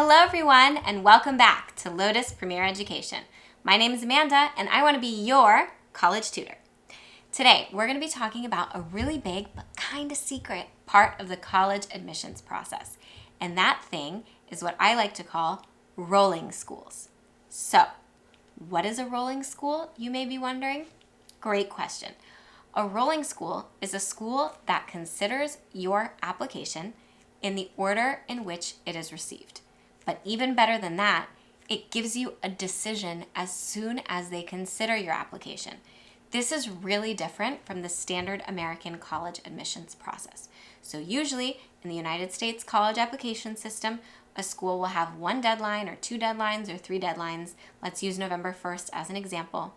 Hello everyone, and welcome back to Lotus Premier Education. My name is Amanda, and I want to be your college tutor. Today, we're going to be talking about a really big but kind of secret part of the college admissions process. And that thing is what I like to call rolling schools. So, what is a rolling school, you may be wondering? Great question. A rolling school is a school that considers your application in the order in which it is received. But even better than that, it gives you a decision as soon as they consider your application. This is really different from the standard American college admissions process. So usually in the United States college application system, a school will have one deadline or two deadlines or three deadlines. Let's use November 1st as an example.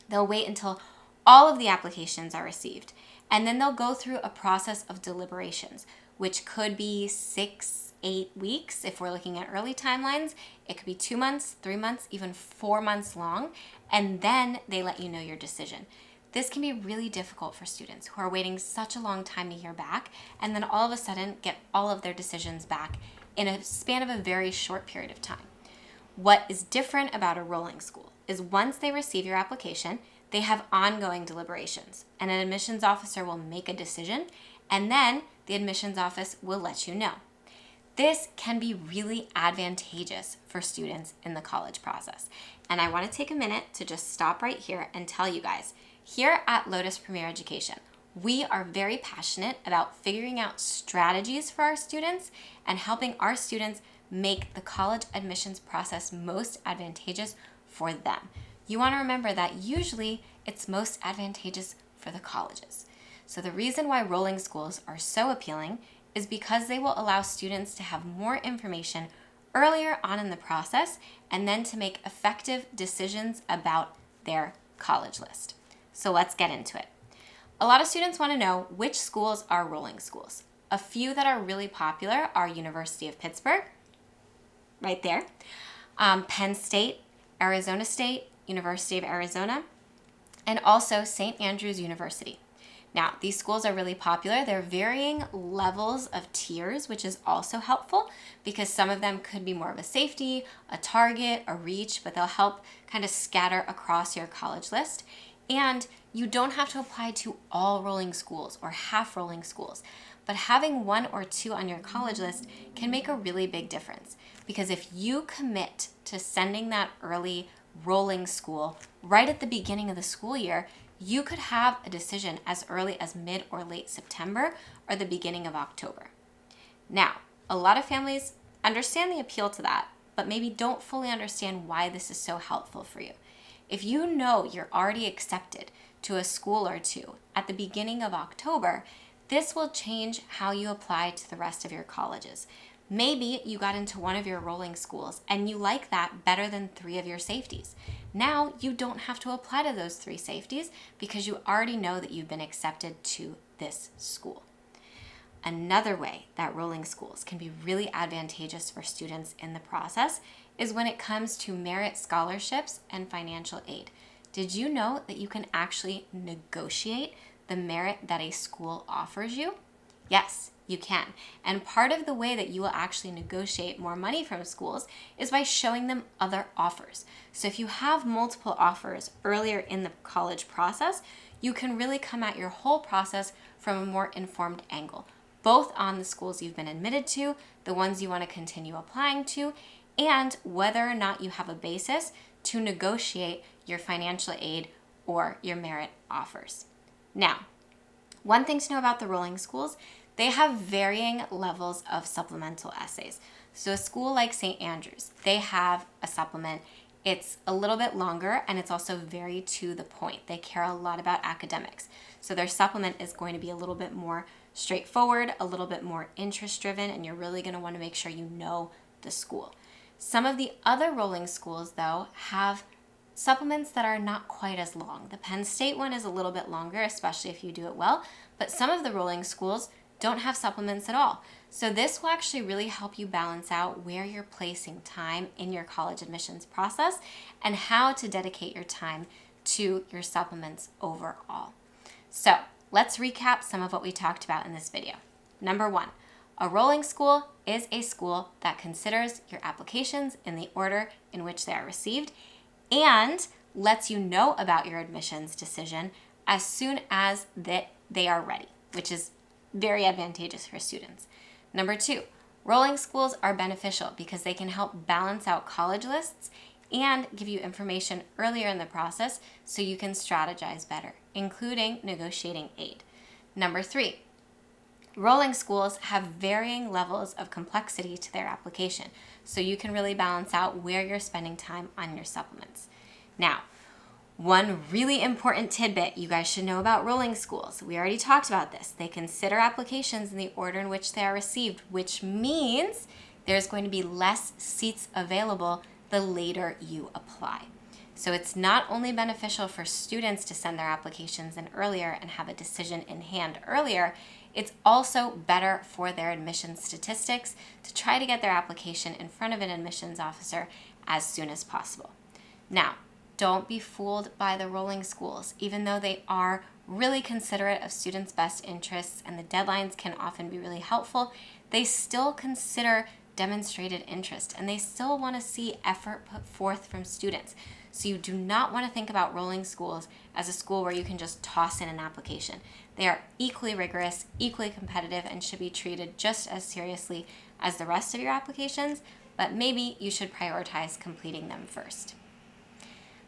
They'll wait until all of the applications are received, and then they'll go through a process of deliberations, which could be 6-8 weeks if we're looking at early timelines. It could be 2 months, 3 months, even 4 months long, and then they let you know your decision. This can be really difficult for students who are waiting such a long time to hear back, and then all of a sudden get all of their decisions back in a span of a very short period of time. What is different about a rolling school is once they receive your application, they have ongoing deliberations, and an admissions officer will make a decision, and then the admissions office will let you know. This can be really advantageous for students in the college process. And I want to take a minute to just stop right here and tell you guys, here at Lotus Premier Education, we are very passionate about figuring out strategies for our students and helping our students make the college admissions process most advantageous for them. You want to remember that usually it's most advantageous for the colleges. So the reason why rolling schools are so appealing is because they will allow students to have more information earlier on in the process and then to make effective decisions about their college list. So let's get into it. A lot of students want to know which schools are rolling schools. A few that are really popular are University of Pittsburgh, right there, Penn State, Arizona State, University of Arizona, and also St. Andrews University. Now, these schools are really popular. They're varying levels of tiers, which is also helpful because some of them could be more of a safety, a target, a reach, but they'll help kind of scatter across your college list. And you don't have to apply to all rolling schools or half rolling schools, but having one or two on your college list can make a really big difference because if you commit to sending that early rolling school right at the beginning of the school year, you could have a decision as early as mid or late September or the beginning of October. Now, a lot of families understand the appeal to that, but maybe don't fully understand why this is so helpful for you. If you know you're already accepted to a school or two at the beginning of October, this will change how you apply to the rest of your colleges. Maybe you got into one of your rolling schools and you like that better than 3 of your safeties. Now you don't have to apply to those 3 safeties because you already know that you've been accepted to this school. Another way that rolling schools can be really advantageous for students in the process is when it comes to merit scholarships and financial aid. Did you know that you can actually negotiate the merit that a school offers you? Yes, you can. And part of the way that you will actually negotiate more money from schools is by showing them other offers. So if you have multiple offers earlier in the college process, you can really come at your whole process from a more informed angle, both on the schools you've been admitted to, the ones you want to continue applying to, and whether or not you have a basis to negotiate your financial aid or your merit offers. Now, one thing to know about the rolling schools, they have varying levels of supplemental essays. So a school like St. Andrews, they have a supplement. It's a little bit longer and it's also very to the point. They care a lot about academics. So their supplement is going to be a little bit more straightforward, a little bit more interest driven, and you're really going to want to make sure you know the school. Some of the other rolling schools, though, have supplements that are not quite as long. The Penn State one is a little bit longer, especially if you do it well, but some of the rolling schools don't have supplements at all. So this will actually really help you balance out where you're placing time in your college admissions process and how to dedicate your time to your supplements overall. So let's recap some of what we talked about in this video. Number 1, A rolling school is a school that considers your applications in the order in which they are received and lets you know about your admissions decision as soon as they are ready, which is very advantageous for students. Number 2, rolling schools are beneficial because they can help balance out college lists and give you information earlier in the process so you can strategize better, including negotiating aid. Number 3, rolling schools have varying levels of complexity to their application, so you can really balance out where you're spending time on your supplements. Now, one really important tidbit you guys should know about rolling schools. We already talked about this. They consider applications in the order in which they are received, which means there's going to be less seats available the later you apply. So it's not only beneficial for students to send their applications in earlier and have a decision in hand earlier, it's also better for their admissions statistics to try to get their application in front of an admissions officer as soon as possible. Now, don't be fooled by the rolling schools. Even though they are really considerate of students' best interests and the deadlines can often be really helpful, they still consider demonstrated interest and they still want to see effort put forth from students. So you do not want to think about rolling schools as a school where you can just toss in an application. They are equally rigorous, equally competitive, and should be treated just as seriously as the rest of your applications, but maybe you should prioritize completing them first.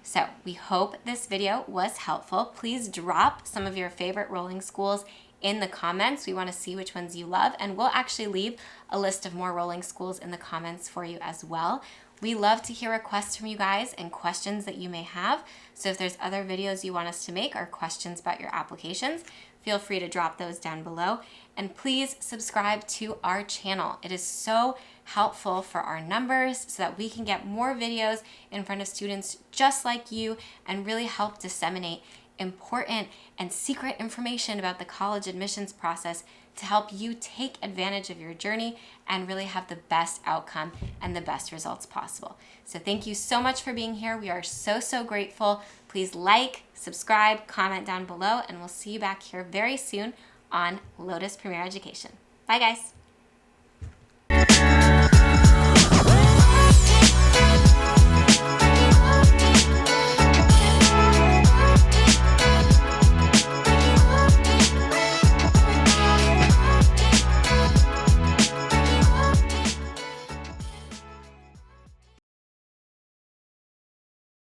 So we hope this video was helpful. Please drop some of your favorite rolling schools in the comments. We want to see which ones you love, and we'll actually leave a list of more rolling schools in the comments for you as well. We love to hear requests from you guys and questions that you may have. So if there's other videos you want us to make or questions about your applications, feel free to drop those down below. And please subscribe to our channel. It is so helpful for our numbers so that we can get more videos in front of students just like you and really help disseminate important and secret information about the college admissions process to help you take advantage of your journey and really have the best outcome and the best results possible. So thank you so much for being here. We are so grateful. Please like, subscribe, comment down below, and we'll see you back here very soon on Lotus Premier Education. Bye guys.